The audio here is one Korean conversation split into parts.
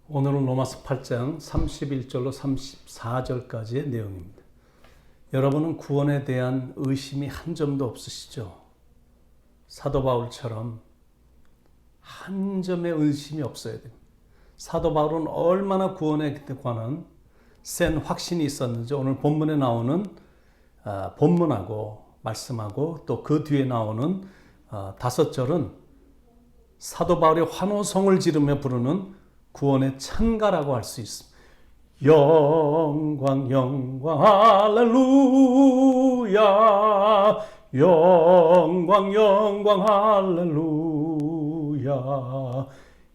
오늘은 로마서 8장 31절로 34절까지의 내용입니다. 여러분은 구원에 대한 의심이 한 점도 없으시죠? 사도 바울처럼 한 점의 의심이 없어야 됩니다. 사도 바울은 얼마나 구원에 관한 센 확신이 있었는지 오늘 본문에 나오는 본문하고 말씀하고 또 그 뒤에 나오는 5절은 사도 바울의 환호성을 지르며 부르는 구원의 찬가라고 할 수 있습니다. 영광 영광 할렐루야, 영광 영광 할렐루야,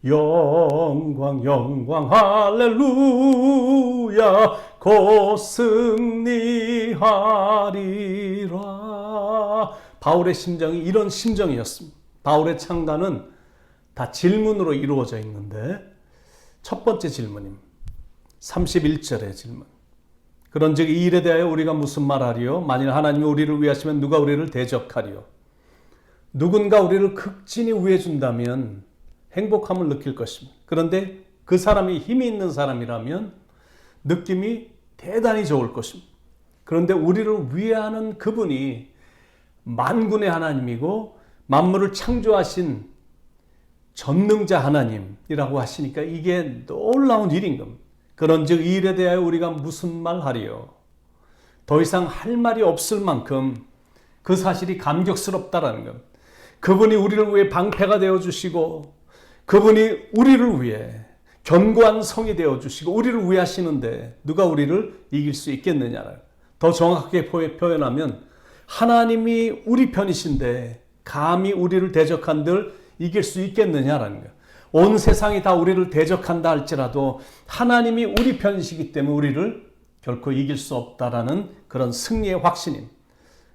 영광 영광 할렐루야, 곧 승리하리라. 바울의 심정이 이런 심정이었습니다. 바울의 찬가는 다 질문으로 이루어져 있는데 첫 번째 질문입니다. 31절의 질문. 그런즉 이 일에 대하여 우리가 무슨 말하리요? 만일 하나님이 우리를 위하시면 누가 우리를 대적하리요? 누군가 우리를 극진히 위해 준다면 행복함을 느낄 것입니다. 그런데 그 사람이 힘이 있는 사람이라면 느낌이 대단히 좋을 것입니다. 그런데 우리를 위하는 그분이 만군의 하나님이고 만물을 창조하신 전능자 하나님이라고 하시니까 이게 놀라운 일인 겁니다. 그런즉 이 일에 대하여 우리가 무슨 말 하리요? 더 이상 할 말이 없을 만큼 그 사실이 감격스럽다라는 겁니다. 그분이 우리를 위해 방패가 되어주시고 그분이 우리를 위해 견고한 성이 되어주시고 우리를 위하시는데 누가 우리를 이길 수 있겠느냐. 더 정확하게 표현하면 하나님이 우리 편이신데 감히 우리를 대적한들 이길 수 있겠느냐라는 거예요. 온 세상이 다 우리를 대적한다 할지라도 하나님이 우리 편이시기 때문에 우리를 결코 이길 수 없다라는 그런 승리의 확신입니다.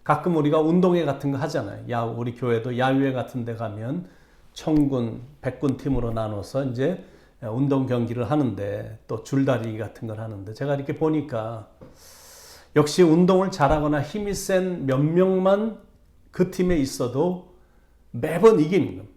가끔 우리가 운동회 같은 거 하잖아요. 우리 교회도 야유회 같은 데 가면 청군, 백군 팀으로 나눠서 이제 운동 경기를 하는데 또 줄다리기 같은 걸 하는데 제가 이렇게 보니까 역시 운동을 잘하거나 힘이 센 몇 명만 그 팀에 있어도 매번 이기는 겁니다.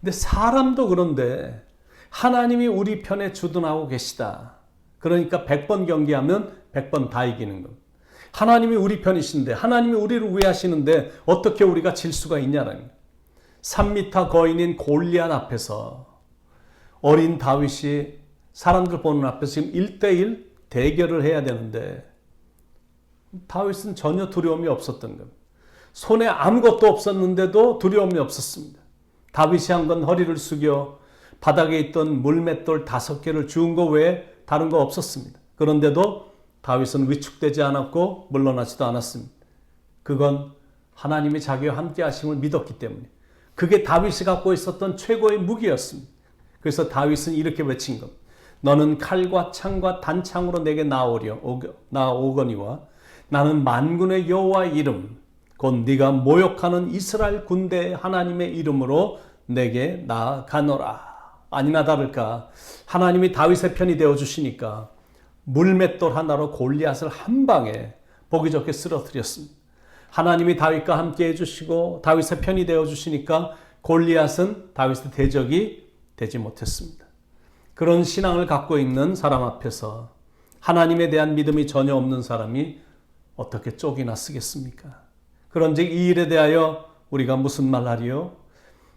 근데 사람도 그런데 하나님이 우리 편에 주둔하고 계시다. 그러니까 100번 경기하면 100번 다 이기는 겁니다. 하나님이 우리 편이신데 하나님이 우리를 위하시는데 어떻게 우리가 질 수가 있냐는 거예요. 3m 거인인 골리앗 앞에서 어린 다윗이 사람들 보는 앞에서 지금 1대1 대결을 해야 되는데 다윗은 전혀 두려움이 없었던 겁니다. 손에 아무것도 없었는데도 두려움이 없었습니다. 다윗이 한 건 허리를 숙여 바닥에 있던 물맷돌 5개를 주운 거 외에 다른 거 없었습니다. 그런데도 다윗은 위축되지 않았고 물러나지도 않았습니다. 그건 하나님이 자기와 함께 하심을 믿었기 때문에 그게 다윗이 갖고 있었던 최고의 무기였습니다. 그래서 다윗은 이렇게 외친 것. 너는 칼과 창과 단창으로 내게 나오거니와 나는 만군의 여호와의 이름 곧 네가 모욕하는 이스라엘 군대의 하나님의 이름으로 내게 나아가노라. 아니나 다를까 하나님이 다윗의 편이 되어주시니까 물맷돌 하나로 골리앗을 한 방에 보기 좋게 쓰러뜨렸습니다. 하나님이 다윗과 함께 해주시고 다윗의 편이 되어주시니까 골리앗은 다윗의 대적이 되지 못했습니다. 그런 신앙을 갖고 있는 사람 앞에서 하나님에 대한 믿음이 전혀 없는 사람이 어떻게 쪽이나 쓰겠습니까? 그런즉 이 일에 대하여 우리가 무슨 말 하리요?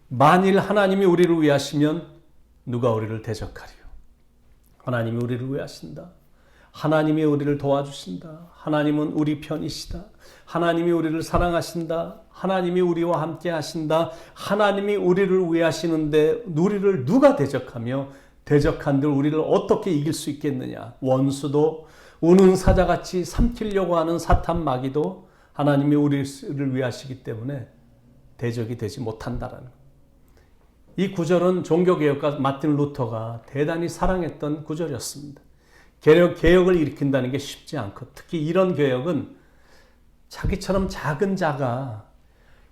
만일 하나님이 우리를 위하시면 누가 우리를 대적하리요? 하나님이 우리를 위하신다. 하나님이 우리를 도와주신다. 하나님은 우리 편이시다. 하나님이 우리를 사랑하신다. 하나님이 우리와 함께 하신다. 하나님이 우리를 위하시는데 우리를 누가 대적하며 대적한들 우리를 어떻게 이길 수 있겠느냐? 원수도 우는 사자같이 삼키려고 하는 사탄 마귀도 하나님이 우리를 위하시기 때문에 대적이 되지 못한다라는 것. 이 구절은 종교개혁가 마틴 루터가 대단히 사랑했던 구절이었습니다. 개혁을 일으킨다는 게 쉽지 않고 특히 이런 개혁은 자기처럼 작은 자가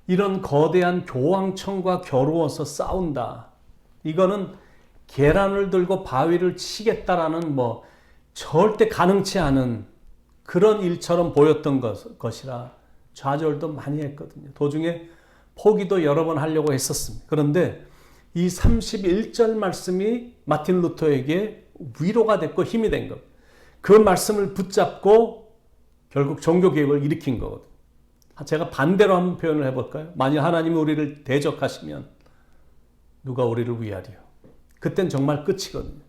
이런 거대한 교황청과 겨루어서 싸운다. 이거는 계란을 들고 바위를 치겠다라는 절대 가능치 않은 그런 일처럼 보였던 것이라 좌절도 많이 했거든요. 도중에 포기도 여러 번 하려고 했었습니다. 그런데 이 31절 말씀이 마틴 루터에게 위로가 됐고 힘이 된 것. 그 말씀을 붙잡고 결국 종교개혁을 일으킨 거거든요. 제가 반대로 한번 표현을 해볼까요? 만약 하나님이 우리를 대적하시면 누가 우리를 위하리요? 그땐 정말 끝이거든요.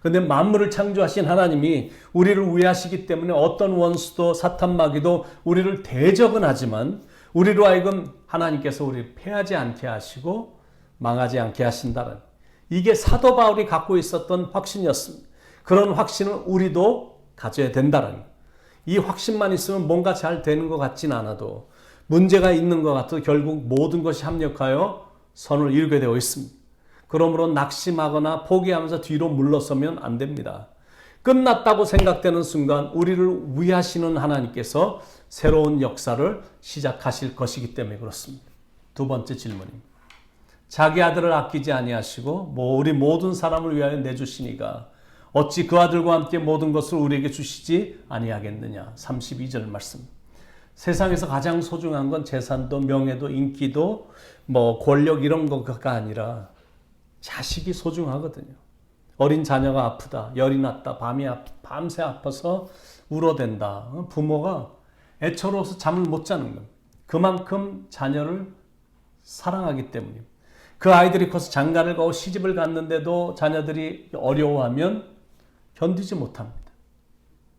그런데 만물을 창조하신 하나님이 우리를 위하시기 때문에 어떤 원수도 사탄 마귀도 우리를 대적은 하지만 우리로 하여금 하나님께서 우리를 패하지 않게 하시고 망하지 않게 하신다는, 이게 사도 바울이 갖고 있었던 확신이었습니다. 그런 확신을 우리도 가져야 된다는 거예요. 이 확신만 있으면 뭔가 잘 되는 것 같진 않아도 문제가 있는 것 같아도 결국 모든 것이 합력하여 선을 이루게 되어 있습니다. 그러므로 낙심하거나 포기하면서 뒤로 물러서면 안 됩니다. 끝났다고 생각되는 순간 우리를 위하시는 하나님께서 새로운 역사를 시작하실 것이기 때문에 그렇습니다. 두 번째 질문입니다. 자기 아들을 아끼지 아니하시고 우리 모든 사람을 위하여 내주시니가 어찌 그 아들과 함께 모든 것을 우리에게 주시지 아니하겠느냐. 32절 말씀. 세상에서 가장 소중한 건 재산도 명예도 인기도 권력 이런 거가 아니라 자식이 소중하거든요. 어린 자녀가 아프다, 열이 났다, 밤새 아파서 울어댄다. 부모가 애처로워서 잠을 못 자는 겁니다. 그만큼 자녀를 사랑하기 때문입니다. 그 아이들이 커서 장가를 가고 시집을 갔는데도 자녀들이 어려워하면 견디지 못합니다.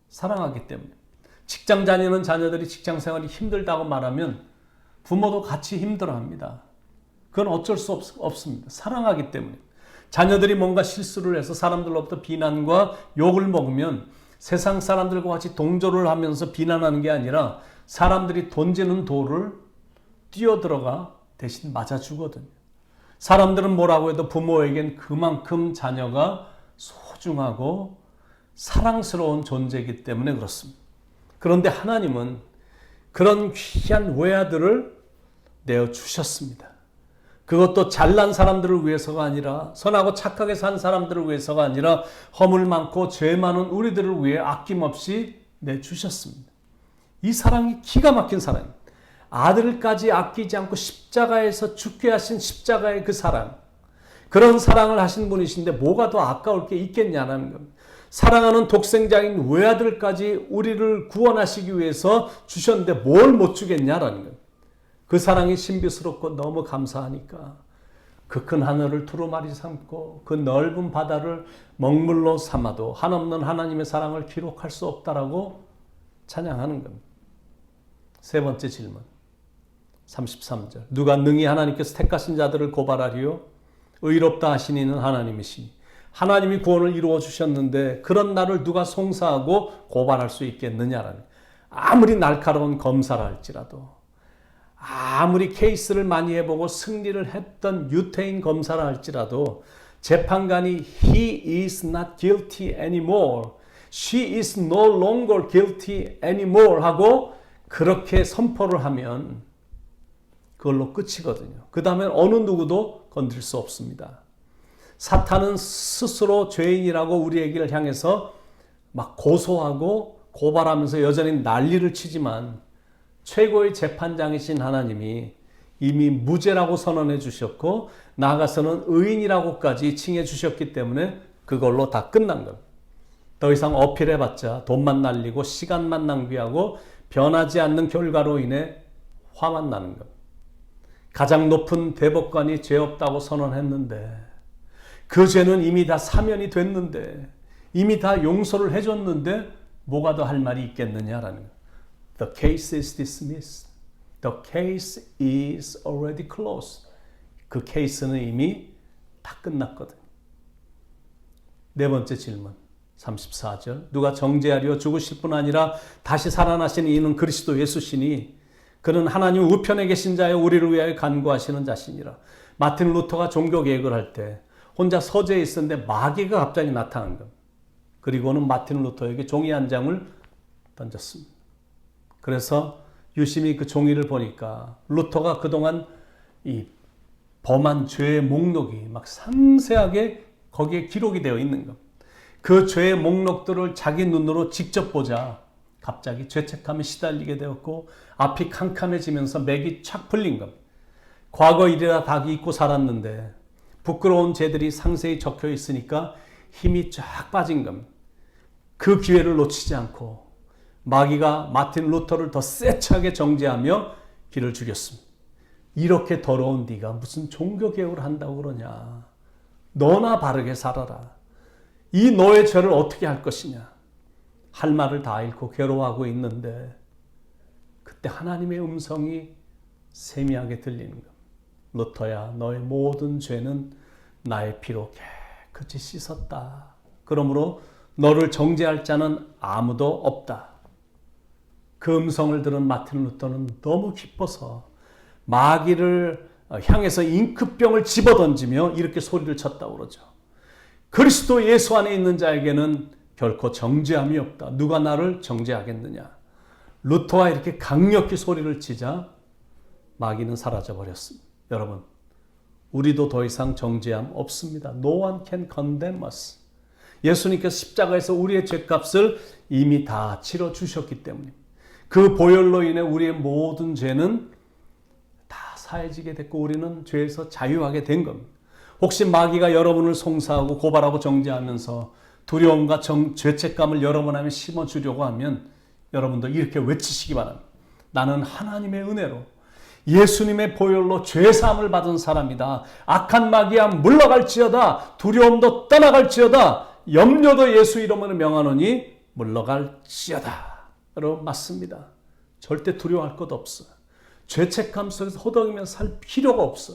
사랑하기 때문에. 직장 다니는 자녀들이 직장 생활이 힘들다고 말하면 부모도 같이 힘들어합니다. 그건 어쩔 수 없습니다. 사랑하기 때문에. 자녀들이 뭔가 실수를 해서 사람들로부터 비난과 욕을 먹으면 세상 사람들과 같이 동조를 하면서 비난하는 게 아니라 사람들이 던지는 돌을 뛰어들어가 대신 맞아주거든요. 사람들은 뭐라고 해도 부모에겐 그만큼 자녀가 소중하고 사랑스러운 존재이기 때문에 그렇습니다. 그런데 하나님은 그런 귀한 외아들을 내어주셨습니다. 그것도 잘난 사람들을 위해서가 아니라, 선하고 착하게 산 사람들을 위해서가 아니라 허물 많고 죄 많은 우리들을 위해 아낌없이 내주셨습니다. 이 사랑이 기가 막힌 사랑입니다. 아들까지 아끼지 않고 십자가에서 죽게 하신 십자가의 그 사랑, 그런 사랑을 하신 분이신데 뭐가 더 아까울 게 있겠냐는 겁니다. 사랑하는 독생자인 외아들까지 우리를 구원하시기 위해서 주셨는데 뭘 못 주겠냐라는 거예요. 그 사랑이 신비스럽고 너무 감사하니까 그 큰 하늘을 두루마리 삼고 그 넓은 바다를 먹물로 삼아도 한없는 하나님의 사랑을 기록할 수 없다라고 찬양하는 겁니다. 세 번째 질문 33절. 누가 능히 하나님께서 택하신 자들을 고발하리요? 의롭다 하신 이는 하나님이시니 하나님이 구원을 이루어 주셨는데 그런 나를 누가 송사하고 고발할 수 있겠느냐라는, 아무리 날카로운 검사라 할지라도, 아무리 케이스를 많이 해보고 승리를 했던 유태인 검사라 할지라도 재판관이 He is not guilty anymore, She is no longer guilty anymore 하고 그렇게 선포를 하면 그걸로 끝이거든요. 그 다음에 어느 누구도 건드릴 수 없습니다. 사탄은 스스로 죄인이라고 우리에게 향해서 막 고소하고 고발하면서 여전히 난리를 치지만 최고의 재판장이신 하나님이 이미 무죄라고 선언해 주셨고 나아가서는 의인이라고까지 칭해 주셨기 때문에 그걸로 다 끝난 겁니다. 더 이상 어필해봤자 돈만 날리고 시간만 낭비하고 변하지 않는 결과로 인해 화만 나는 겁니다. 가장 높은 대법관이 죄 없다고 선언했는데 그 죄는 이미 다 사면이 됐는데 이미 다 용서를 해줬는데 뭐가 더 할 말이 있겠느냐라는 거예요. The case is dismissed. The case is already closed. 그 케이스는 이미 다 끝났거든요. 네 번째 질문 34절. 누가 정죄하려 죽으실 뿐 아니라 다시 살아나신 이는 그리스도 예수시니 그는 하나님 우편에 계신 자여 우리를 위하여 간구하시는 자시니라. 마틴 루터가 종교개혁을 할 때 혼자 서재에 있었는데 마귀가 갑자기 나타난 겁니다. 그리고는 마틴 루터에게 종이 한 장을 던졌습니다. 그래서 유심히 그 종이를 보니까 루터가 그동안 이 범한 죄의 목록이 막 상세하게 거기에 기록이 되어 있는 겁니다. 그 죄의 목록들을 자기 눈으로 직접 보자 갑자기 죄책감에 시달리게 되었고 앞이 캄캄해지면서 맥이 착 풀린 겁니다. 과거 일이라 다 잊고 살았는데 부끄러운 죄들이 상세히 적혀 있으니까 힘이 쫙 빠진 겁니다. 그 기회를 놓치지 않고 마귀가 마틴 루터를 더 세차게 정죄하며 길을 죽였습니다. 이렇게 더러운 네가 무슨 종교개혁을 한다고 그러냐. 너나 바르게 살아라. 이 너의 죄를 어떻게 할 것이냐. 할 말을 다 잃고 괴로워하고 있는데 그때 하나님의 음성이 세미하게 들리는 겁니다. 루터야, 너의 모든 죄는 나의 피로 깨끗이 씻었다. 그러므로 너를 정죄할 자는 아무도 없다. 그 음성을 들은 마틴 루터는 너무 기뻐서 마귀를 향해서 잉크병을 집어던지며 이렇게 소리를 쳤다고 그러죠. 그리스도 예수 안에 있는 자에게는 결코 정죄함이 없다. 누가 나를 정죄하겠느냐. 루터가 이렇게 강력히 소리를 치자 마귀는 사라져버렸습니다. 여러분, 우리도 더 이상 정죄함 없습니다. No one can condemn us. 예수님께서 십자가에서 우리의 죄값을 이미 다 치러주셨기 때문입니다. 그 보혈로 인해 우리의 모든 죄는 다 사해지게 됐고 우리는 죄에서 자유하게 된 겁니다. 혹시 마귀가 여러분을 송사하고 고발하고 정죄하면서 두려움과 죄책감을 여러분 안에 심어주려고 하면 여러분도 이렇게 외치시기 바랍니다. 나는 하나님의 은혜로 예수님의 보혈로 죄사함을 받은 사람이다. 악한 마귀야 물러갈지어다. 두려움도 떠나갈지어다. 염려도 예수 이름으로 명하노니 물러갈지어다. 여러분 맞습니다. 절대 두려워할 것 없어. 죄책감 속에서 호덕이며 살 필요가 없어.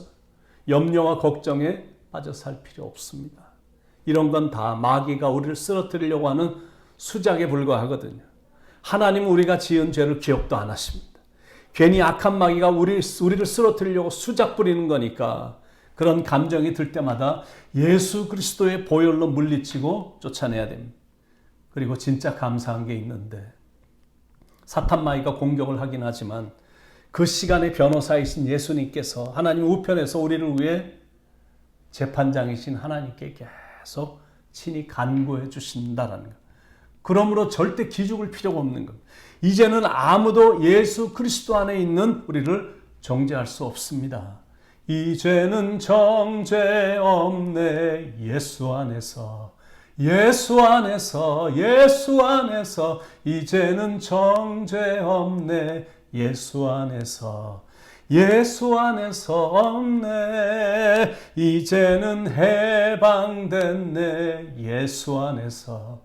염려와 걱정에 빠져 살 필요 없습니다. 이런 건 다 마귀가 우리를 쓰러뜨리려고 하는 수작에 불과하거든요. 하나님은 우리가 지은 죄를 기억도 안 하십니다. 괜히 악한 마귀가 우리를 쓰러뜨리려고 수작 부리는 거니까 그런 감정이 들 때마다 예수 그리스도의 보혈로 물리치고 쫓아내야 됩니다. 그리고 진짜 감사한 게 있는데 사탄 마귀가 공격을 하긴 하지만 그 시간의 변호사이신 예수님께서 하나님 우편에서 우리를 위해 재판장이신 하나님께 계속 친히 간구해 주신다라는 것. 그러므로 절대 기죽을 필요가 없는 것. 이제는 아무도 예수 그리스도 안에 있는 우리를 정죄할 수 없습니다. 이제는 정죄 없네 예수 안에서 예수 안에서 예수 안에서 이제는 정죄 없네 예수 안에서 예수 안에서 없네 이제는 해방됐네 예수 안에서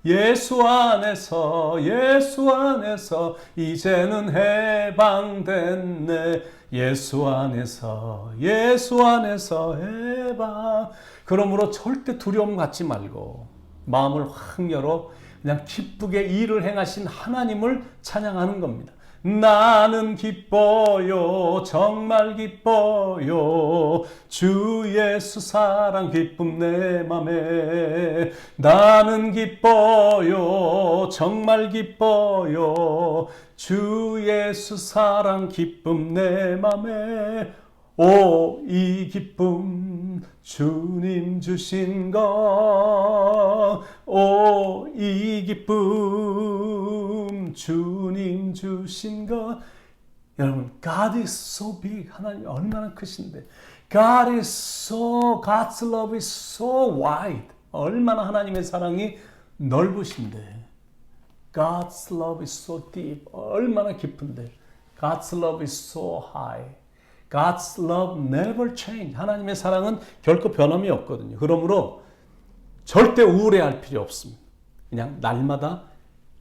예수 안에서 예수 안에서 이제는 해방됐네 예수 안에서 예수 안에서 해방. 그러므로 절대 두려움 갖지 말고 마음을 확 열어 그냥 기쁘게 일을 행하신 하나님을 찬양하는 겁니다. 나는 기뻐요 정말 기뻐요 주 예수 사랑 기쁨 내 맘에 나는 기뻐요 정말 기뻐요 주 예수 사랑 기쁨 내 맘에 오 이 기쁨 주님 주신 것 오 이 기쁨 주님 주신 것. 여러분 God is so big. 하나님 얼마나 크신데 God's love is so wide. 얼마나 하나님의 사랑이 넓으신데 God's love is so deep. 얼마나 깊은데 God's love is so high. God's love never change. 하나님의 사랑은 결코 변함이 없거든요. 그러므로 절대 우울해할 필요 없습니다. 그냥 날마다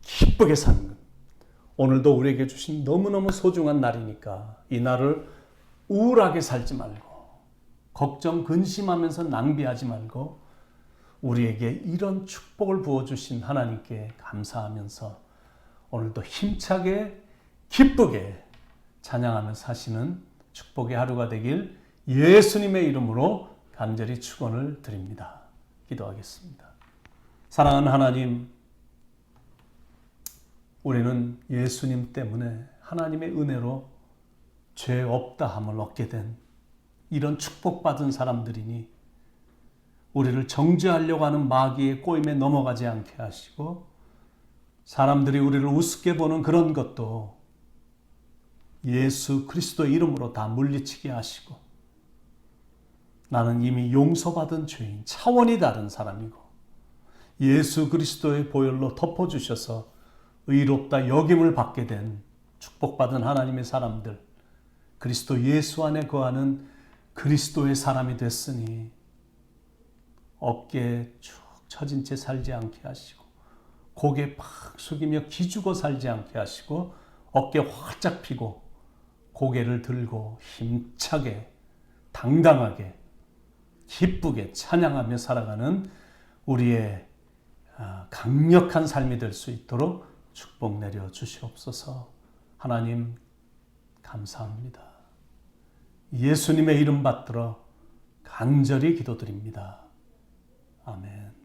기쁘게 사는 것. 오늘도 우리에게 주신 너무너무 소중한 날이니까 이 날을 우울하게 살지 말고 걱정 근심하면서 낭비하지 말고 우리에게 이런 축복을 부어주신 하나님께 감사하면서 오늘도 힘차게 기쁘게 찬양하며 사시는 축복의 하루가 되길 예수님의 이름으로 간절히 축원을 드립니다. 기도하겠습니다. 사랑하는 하나님, 우리는 예수님 때문에 하나님의 은혜로 죄 없다 함을 얻게 된 이런 축복받은 사람들이니 우리를 정죄하려고 하는 마귀의 꼬임에 넘어가지 않게 하시고 사람들이 우리를 우습게 보는 그런 것도 예수 그리스도의 이름으로 다 물리치게 하시고 나는 이미 용서받은 죄인, 차원이 다른 사람이고 예수 그리스도의 보혈로 덮어주셔서 의롭다 여김을 받게 된 축복받은 하나님의 사람들, 그리스도 예수 안에 거하는 그리스도의 사람이 됐으니 어깨에 축 처진 채 살지 않게 하시고, 고개 팍 숙이며 기죽어 살지 않게 하시고, 어깨 활짝 펴고 고개를 들고 힘차게 당당하게 기쁘게 찬양하며 살아가는 우리의 강력한 삶이 될 수 있도록 축복 내려 주시옵소서. 하나님 감사합니다. 예수님의 이름 받들어 간절히 기도드립니다. 아멘.